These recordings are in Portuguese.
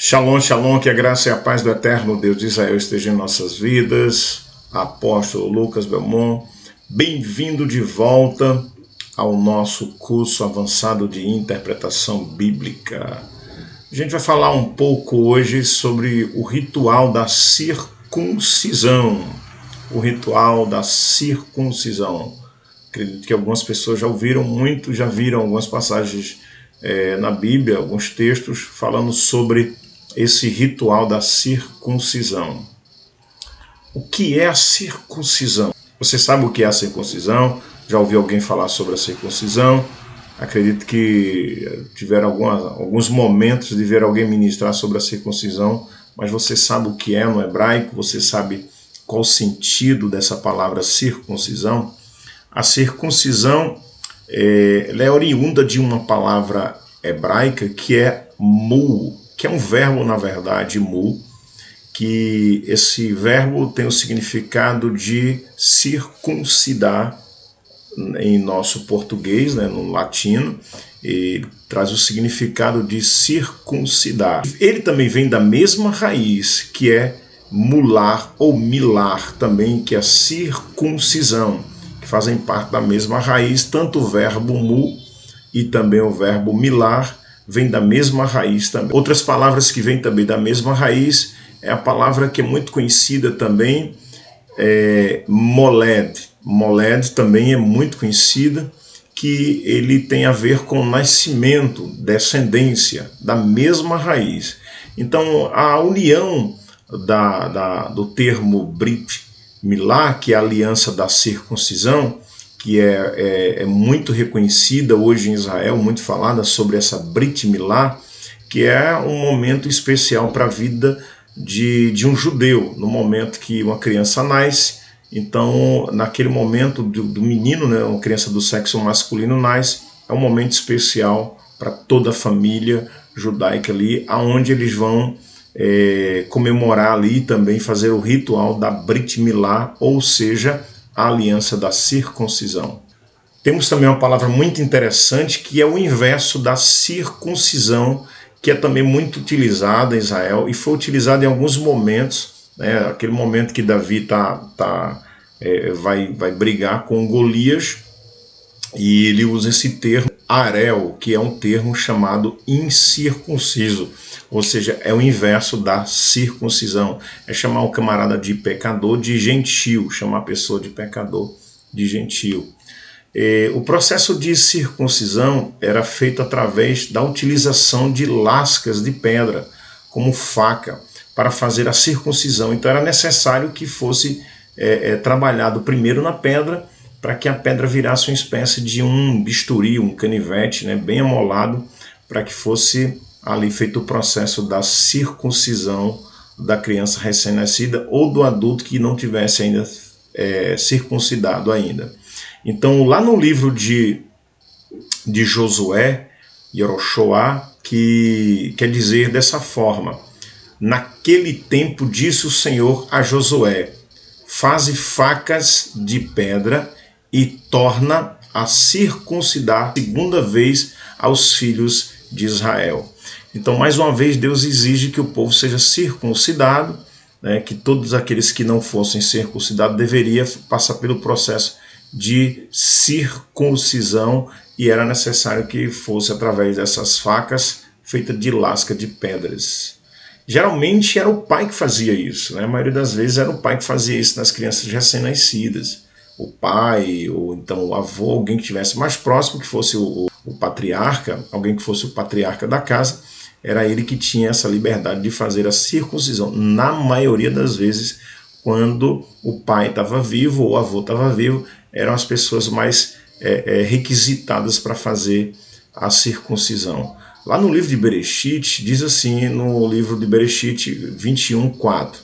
Shalom, shalom, que a graça e a paz do eterno Deus de Israel estejam em nossas vidas. Apóstolo Lucas Belmont, bem-vindo de volta ao nosso curso avançado de interpretação bíblica. A gente vai falar um pouco hoje sobre o ritual da circuncisão. O ritual da circuncisão. Acredito que algumas pessoas já ouviram muito, já viram algumas passagens na Bíblia, alguns textos falando sobre esse ritual da circuncisão. O que é a circuncisão? Você sabe o que é a circuncisão? Já ouviu alguém falar sobre a circuncisão? Acredito que tiveram alguns momentos de ver alguém ministrar sobre a circuncisão, mas você sabe o que é no hebraico? Você sabe qual o sentido dessa palavra circuncisão? A circuncisão ela é oriunda de uma palavra hebraica que é mu, que é um verbo, na verdade, mu, que esse verbo tem o significado de circuncidar em nosso português, né, no latino, ele traz o significado de circuncidar. Ele também vem da mesma raiz, que é mular ou milar, também, que é circuncisão, que fazem parte da mesma raiz, tanto o verbo mu e também o verbo milar, vem da mesma raiz também. Outras palavras que vêm também da mesma raiz é a palavra que é muito conhecida também, moled. Moled também é muito conhecida, que ele tem a ver com nascimento, descendência, da mesma raiz. Então, a união do termo Brit Milá, que é a aliança da circuncisão, que é muito reconhecida hoje em Israel, muito falada sobre essa Brit Milá, que é um momento especial para a vida de um judeu, no momento que uma criança nasce. Então, naquele momento do menino, né, uma criança do sexo masculino nasce, é um momento especial para toda a família judaica ali, aonde eles vão comemorar ali e também fazer o ritual da Brit Milá, ou seja, a aliança da circuncisão. Temos também uma palavra muito interessante que é o inverso da circuncisão, que é também muito utilizada em Israel e foi utilizada em alguns momentos, né? Aquele momento que Davi vai brigar com Golias, e ele usa esse termo arel, que é um termo chamado incircunciso, ou seja, é o inverso da circuncisão, é chamar o camarada de pecador de gentil, chamar a pessoa de pecador de gentil. O processo de circuncisão era feito através da utilização de lascas de pedra, como faca, para fazer a circuncisão. Então era necessário que fosse trabalhado primeiro na pedra, para que a pedra virasse uma espécie de um bisturi, um canivete, né, bem amolado, para que fosse ali feito o processo da circuncisão da criança recém-nascida ou do adulto que não tivesse ainda circuncidado ainda. Então, lá no livro de Josué, Yeroshua, que quer dizer dessa forma: naquele tempo disse o Senhor a Josué, faze facas de pedra e torna a circuncidar segunda vez aos filhos de Israel. Então, mais uma vez, Deus exige que o povo seja circuncidado, né, que todos aqueles que não fossem circuncidados deveriam passar pelo processo de circuncisão, e era necessário que fosse através dessas facas feitas de lasca de pedras. Geralmente era o pai que fazia isso, né? A maioria das vezes era o pai que fazia isso nas crianças recém-nascidas. O pai, ou então o avô, alguém que estivesse mais próximo, que fosse o patriarca, alguém que fosse o patriarca da casa, era ele que tinha essa liberdade de fazer a circuncisão. Na maioria das vezes, quando o pai estava vivo ou o avô estava vivo, eram as pessoas mais requisitadas para fazer a circuncisão. Lá no livro de Bereshit, diz assim, no livro de Bereshit 21:4,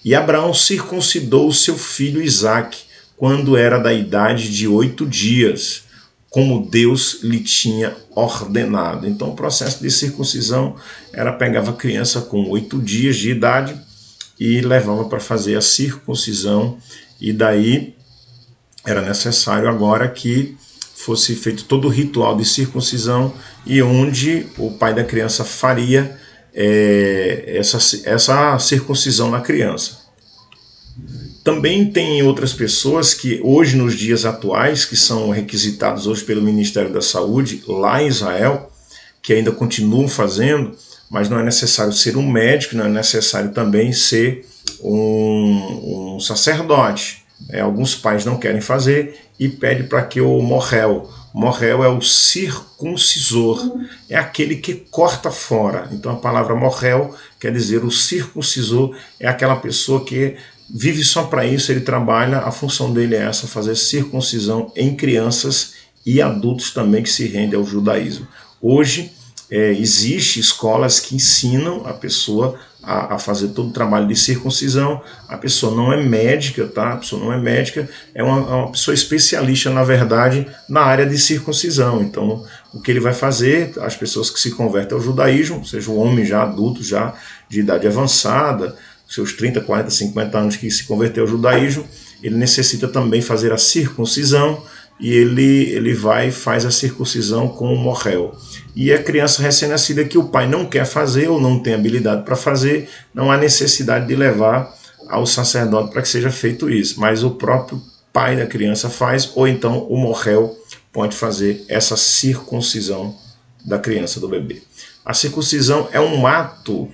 e Abraão circuncidou o seu filho Isaque, quando era da idade de 8 dias, como Deus lhe tinha ordenado. Então o processo de circuncisão era pegava a criança com 8 dias de idade e levava para fazer a circuncisão, e daí era necessário agora que fosse feito todo o ritual de circuncisão, e onde o pai da criança faria essa circuncisão na criança. Também tem outras pessoas que hoje, nos dias atuais, que são requisitados hoje pelo Ministério da Saúde, lá em Israel, que ainda continuam fazendo, mas não é necessário ser um médico, não é necessário também ser um sacerdote. Alguns pais não querem fazer e pedem para que o morrel é o circuncisor, é aquele que corta fora. Então a palavra morrel quer dizer o circuncisor, é aquela pessoa que vive só para isso, ele trabalha, a função dele é essa, fazer circuncisão em crianças e adultos também que se rendem ao judaísmo. Hoje existe escolas que ensinam a pessoa a fazer todo o trabalho de circuncisão. A pessoa não é médica, tá? A pessoa não é médica, é uma pessoa especialista, na verdade, na área de circuncisão. Então, o que ele vai fazer, as pessoas que se convertem ao judaísmo, seja o homem já adulto, já de idade avançada, seus 30, 40, 50 anos que se converteu ao judaísmo, ele necessita também fazer a circuncisão, e ele vai e faz a circuncisão com o morrel. E a criança recém-nascida que o pai não quer fazer ou não tem habilidade para fazer, não há necessidade de levar ao sacerdote para que seja feito isso, mas o próprio pai da criança faz, ou então o morrel pode fazer essa circuncisão da criança, do bebê. A circuncisão é um ato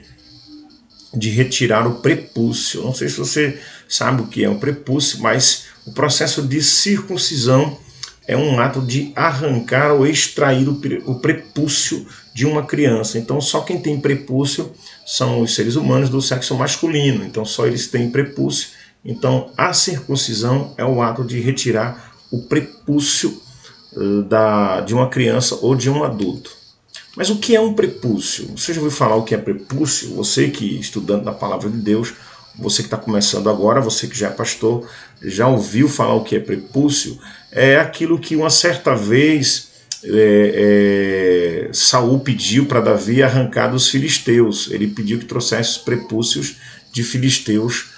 de retirar o prepúcio. Não sei se você sabe o que é o prepúcio, mas o processo de circuncisão é um ato de arrancar ou extrair o prepúcio de uma criança. Então só quem tem prepúcio são os seres humanos do sexo masculino, então só eles têm prepúcio. Então a circuncisão é o ato de retirar o prepúcio de uma criança ou de um adulto. Mas o que é um prepúcio? Você já ouviu falar o que é prepúcio? Você que estudando da palavra de Deus, você que está começando agora, você que já é pastor, já ouviu falar o que é prepúcio? É aquilo que uma certa vez Saul pediu para Davi arrancar dos filisteus. Ele pediu que trouxesse os prepúcios de filisteus,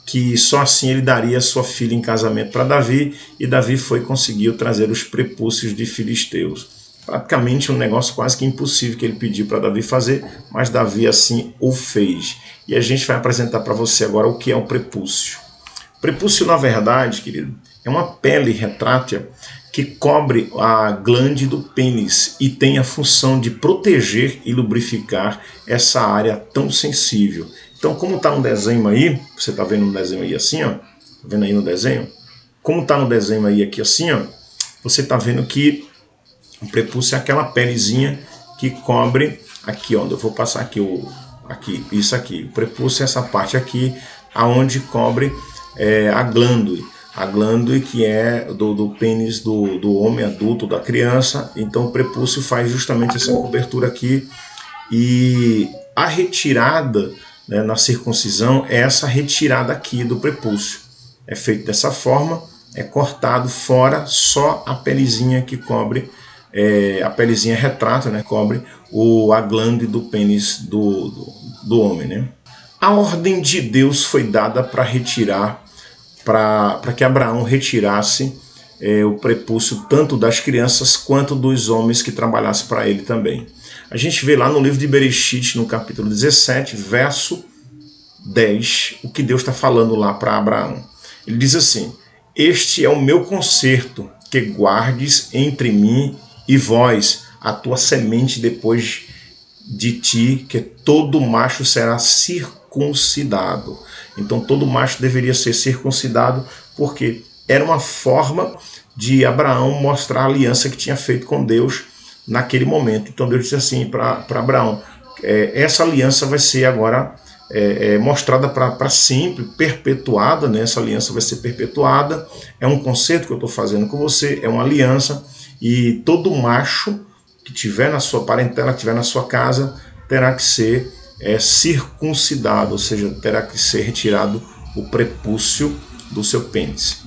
que só assim ele daria sua filha em casamento para Davi, e Davi conseguiu trazer os prepúcios de filisteus. Praticamente um negócio quase que impossível que ele pediu para Davi fazer, mas Davi assim o fez. E a gente vai apresentar para você agora o que é o prepúcio. Prepúcio, na verdade, querido, é uma pele retrátil que cobre a glande do pênis e tem a função de proteger e lubrificar essa área tão sensível. Então, como está no desenho aí, você está vendo no desenho aí assim, ó, tá vendo aí no desenho? Como está no desenho aí aqui assim, ó, você está vendo que o prepúcio é aquela pelezinha que cobre aqui, ó, eu vou passar aqui, isso aqui. O prepúcio é essa parte aqui, aonde cobre a glândula que é do pênis do homem adulto, da criança. Então o prepúcio faz justamente essa cobertura aqui, e a retirada, né, na circuncisão é essa retirada aqui do prepúcio. É feito dessa forma, é cortado fora só a pelezinha que cobre, a pelezinha retrátil, né, cobre a glande do pênis do homem, né? A ordem de Deus foi dada para retirar, para que Abraão retirasse o prepúcio tanto das crianças quanto dos homens que trabalhassem para ele também. A gente vê lá no livro de Bereshit, no capítulo 17, verso 10, o que Deus está falando lá para Abraão. Ele diz assim: este é o meu concerto, que guardes entre mim e vós, a tua semente depois de ti, que todo macho será circuncidado. Então todo macho deveria ser circuncidado, porque era uma forma de Abraão mostrar a aliança que tinha feito com Deus naquele momento. Então Deus disse assim para Abraão: essa aliança vai ser agora mostrada para sempre, perpetuada, né? Essa aliança vai ser perpetuada, é um concerto que eu estou fazendo com você, é uma aliança, e todo macho que tiver na sua parentela, que tiver na sua casa, terá que ser circuncidado, ou seja, terá que ser retirado o prepúcio do seu pênis.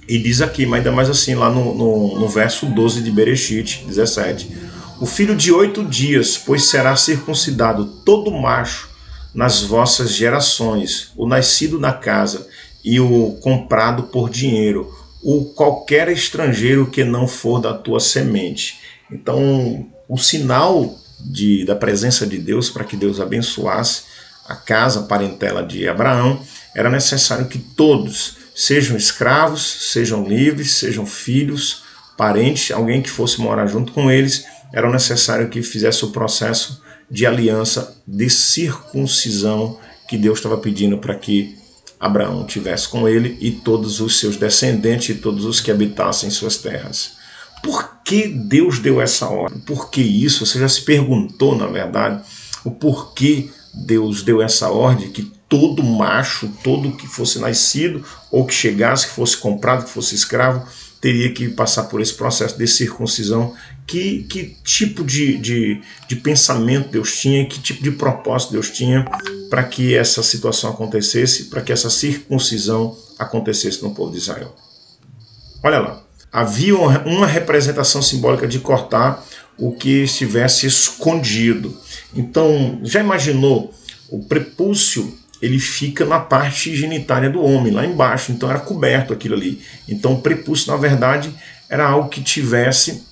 E diz aqui, mas ainda mais assim, lá no verso 12 de Bereshit 17: o filho de 8 dias, pois será circuncidado todo macho nas vossas gerações, o nascido na casa e o comprado por dinheiro, o qualquer estrangeiro que não for da tua semente. Então, o sinal da presença de Deus, para que Deus abençoasse a casa, a parentela de Abraão, era necessário que todos, sejam escravos, sejam livres, sejam filhos, parentes, alguém que fosse morar junto com eles, era necessário que fizesse o processo de aliança, de circuncisão que Deus estava pedindo para que Abraão tivesse com ele e todos os seus descendentes e todos os que habitassem suas terras. Por que Deus deu essa ordem? Por que isso? Você já se perguntou, na verdade, o porquê Deus deu essa ordem, que todo macho, todo que fosse nascido ou que chegasse, que fosse comprado, que fosse escravo, teria que passar por esse processo de circuncisão. Que tipo de pensamento Deus tinha, que tipo de propósito Deus tinha para que essa situação acontecesse, para que essa circuncisão acontecesse no povo de Israel? Olha lá, havia uma representação simbólica de cortar o que estivesse escondido. Então, já imaginou? O prepúcio, ele fica na parte genitália do homem, lá embaixo, então era coberto aquilo ali. Então o prepúcio, na verdade, era algo que tivesse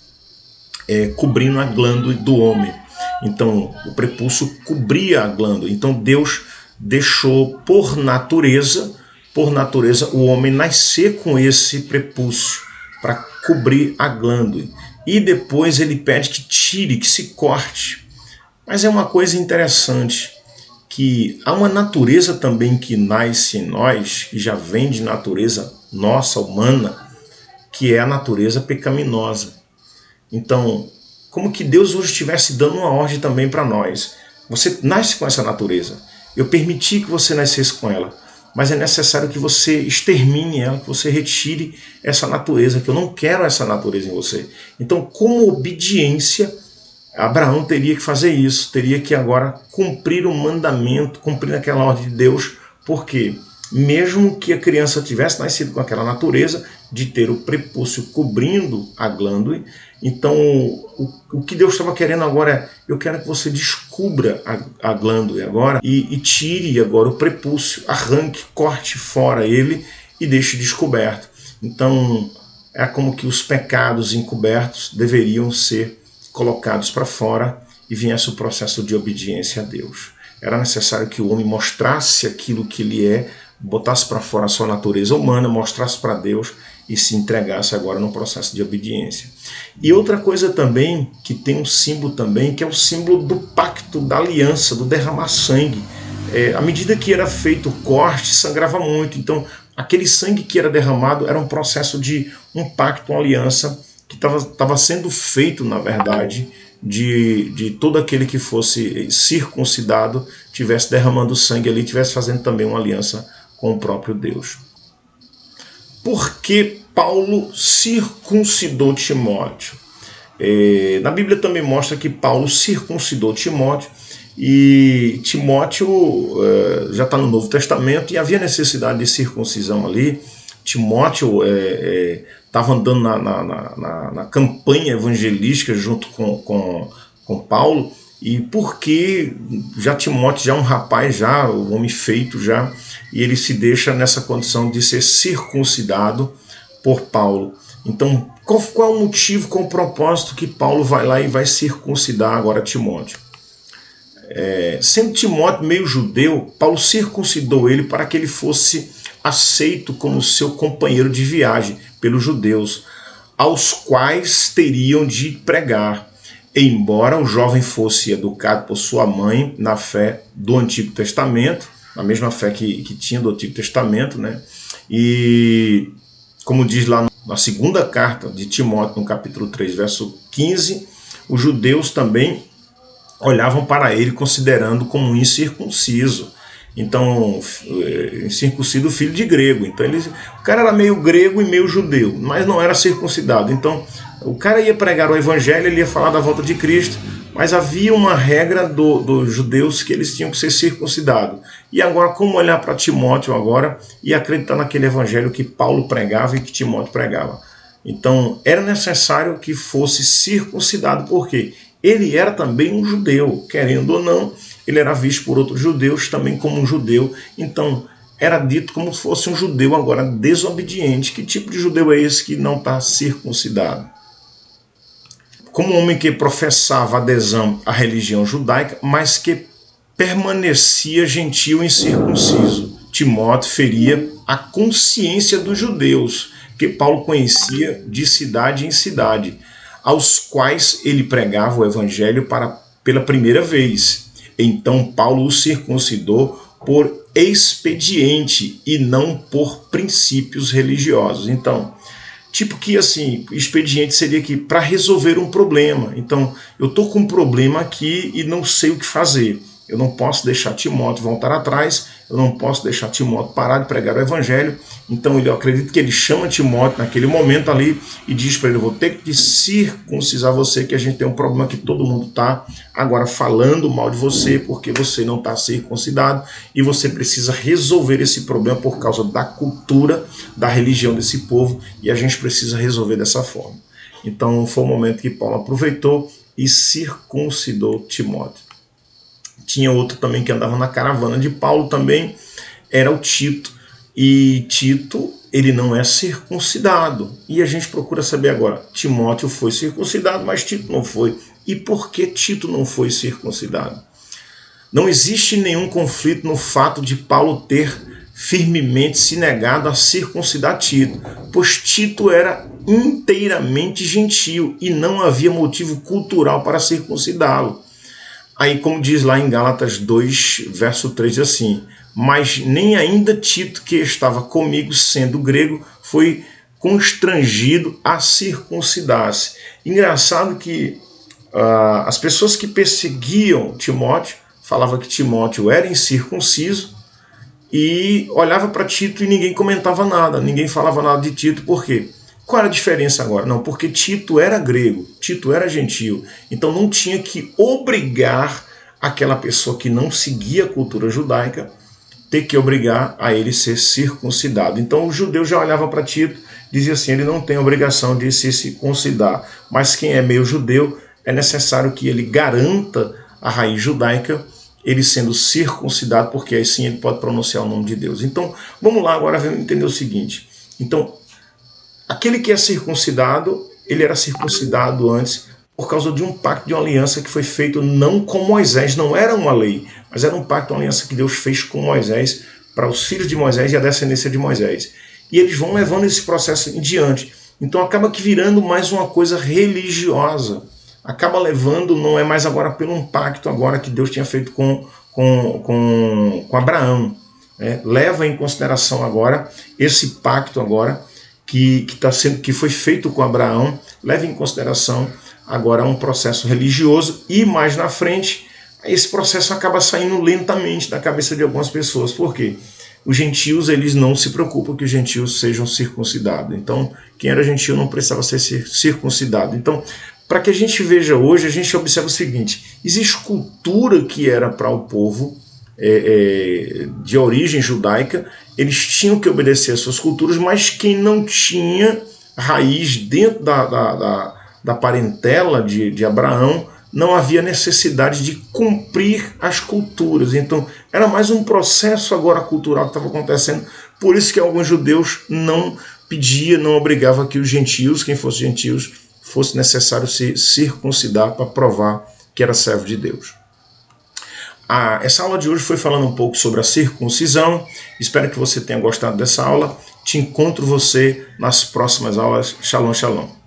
cobrindo a glândula do homem. Então o prepúcio cobria a glândula. Então Deus deixou por natureza o homem nascer com esse prepúcio para cobrir a glândula. E depois ele pede que tire, que se corte. Mas é uma coisa interessante, que há uma natureza também que nasce em nós, que já vem de natureza nossa, humana, que é a natureza pecaminosa. Então, como que Deus hoje estivesse dando uma ordem também para nós. Você nasce com essa natureza. Eu permiti que você nascesse com ela, mas é necessário que você extermine ela, que você retire essa natureza, que eu não quero essa natureza em você. Então, como obediência, Abraão teria que fazer isso, teria que agora cumprir o mandamento, cumprir aquela ordem de Deus, porque mesmo que a criança tivesse nascido com aquela natureza de ter o prepúcio cobrindo a glândula, então o que Deus estava querendo agora é: eu quero que você descubra a glândula agora e tire agora o prepúcio, arranque, corte fora ele e deixe descoberto. Então é como que os pecados encobertos deveriam ser colocados para fora e viesse o processo de obediência a Deus. Era necessário que o homem mostrasse aquilo que ele é, botasse para fora a sua natureza humana, mostrasse para Deus e se entregasse agora no processo de obediência. E outra coisa também, que tem um símbolo também, que é o símbolo do pacto, da aliança, do derramar sangue. À medida que era feito o corte, sangrava muito. Então, aquele sangue que era derramado era um processo de um pacto, uma aliança, que estava sendo feito, na verdade, de todo aquele que fosse circuncidado, tivesse derramando sangue ali, tivesse fazendo também uma aliança com o próprio Deus. Por que Paulo circuncidou Timóteo? Na Bíblia também mostra que Paulo circuncidou Timóteo, e Timóteo já está no Novo Testamento, e havia necessidade de circuncisão ali. Timóteo estava andando na campanha evangelística junto com Paulo, e porque já Timóteo já é um rapaz, já um homem feito já, e ele se deixa nessa condição de ser circuncidado por Paulo. Então, qual é o motivo, qual é o propósito que Paulo vai lá e vai circuncidar agora Timóteo? Sendo Timóteo meio judeu, Paulo circuncidou ele para que ele fosse aceito como seu companheiro de viagem pelos judeus, aos quais teriam de pregar, embora o jovem fosse educado por sua mãe na fé do Antigo Testamento, na mesma fé que tinha do Antigo Testamento, né? E como diz lá na segunda carta de Timóteo, no capítulo 3, verso 15, os judeus também olhavam para ele considerando como um incircunciso. Então, incircuncido, filho de grego. Então o cara era meio grego e meio judeu, mas não era circuncidado. Então o cara ia pregar o evangelho, ele ia falar da volta de Cristo, mas havia uma regra dos judeus que eles tinham que ser circuncidados. E agora, como olhar para Timóteo agora e acreditar naquele evangelho que Paulo pregava e que Timóteo pregava? Então era necessário que fosse circuncidado, porque ele era também um judeu, querendo ou não, ele era visto por outros judeus também como um judeu. Então era dito como se fosse um judeu agora desobediente. Que tipo de judeu é esse que não está circuncidado? como um homem que professava adesão à religião judaica, mas que permanecia gentil e incircunciso. Timóteo feria a consciência dos judeus, que Paulo conhecia de cidade em cidade, aos quais ele pregava o evangelho pela primeira vez. Então Paulo o circuncidou por expediente e não por princípios religiosos. Então, tipo que assim, expediente seria que para resolver um problema. Então, eu estou com um problema aqui e não sei o que fazer. Eu não posso deixar Timóteo voltar atrás, eu não posso deixar Timóteo parar de pregar o evangelho. Então, eu acredito que ele chama Timóteo naquele momento ali e diz para ele: eu vou ter que circuncisar você, que a gente tem um problema que todo mundo está agora falando mal de você, porque você não está circuncidado, e você precisa resolver esse problema por causa da cultura, da religião desse povo, e a gente precisa resolver dessa forma. Então, foi o momento que Paulo aproveitou e circuncidou Timóteo. Tinha outro também que andava na caravana de Paulo também, era o Tito. E Tito, ele não é circuncidado. E a gente procura saber agora, Timóteo foi circuncidado, mas Tito não foi. E por que Tito não foi circuncidado? Não existe nenhum conflito no fato de Paulo ter firmemente se negado a circuncidar Tito, pois Tito era inteiramente gentio e não havia motivo cultural para circuncidá-lo. Aí, como diz lá em Gálatas 2, verso 3, assim: mas nem ainda Tito, que estava comigo, sendo grego, foi constrangido a circuncidar-se. Engraçado que as pessoas que perseguiam Timóteo falavam que Timóteo era incircunciso e olhava para Tito e ninguém comentava nada, ninguém falava nada de Tito. Por quê? Qual era a diferença agora? Não, porque Tito era grego, Tito era gentio, então não tinha que obrigar aquela pessoa que não seguia a cultura judaica, ter que obrigar a ele ser circuncidado. Então o judeu já olhava para Tito, dizia assim: ele não tem obrigação de se circuncidar, mas quem é meio judeu, é necessário que ele garanta a raiz judaica, ele sendo circuncidado, porque aí sim ele pode pronunciar o nome de Deus. Então vamos lá agora entender o seguinte. Então, aquele que é circuncidado, ele era circuncidado antes por causa de um pacto de uma aliança que foi feito não com Moisés, não era uma lei, mas era um pacto, uma aliança que Deus fez com Moisés, para os filhos de Moisés e a descendência de Moisés. E eles vão levando esse processo em diante. Então acaba que virando mais uma coisa religiosa. Acaba levando, não é mais agora pelo um pacto agora que Deus tinha feito com Abraão. Leva em consideração agora esse pacto agora que foi feito com Abraão, leva em consideração agora um processo religioso, e mais na frente esse processo acaba saindo lentamente da cabeça de algumas pessoas. Por quê? Os gentios, eles não se preocupam que os gentios sejam circuncidados. Então, quem era gentio não precisava ser circuncidado. Então, para que a gente veja hoje, a gente observa o seguinte: existe cultura que era para o povo de origem judaica, eles tinham que obedecer às suas culturas, mas quem não tinha raiz dentro da parentela de Abraão, não havia necessidade de cumprir as culturas. Então era mais um processo agora cultural que estava acontecendo, por isso que alguns judeus não pediam, não obrigavam que os gentios, quem fosse gentios, fosse necessário se circuncidar para provar que era servo de Deus. Essa aula de hoje foi falando um pouco sobre a circuncisão. Espero que você tenha gostado dessa aula. Te encontro você nas próximas aulas. Shalom, shalom.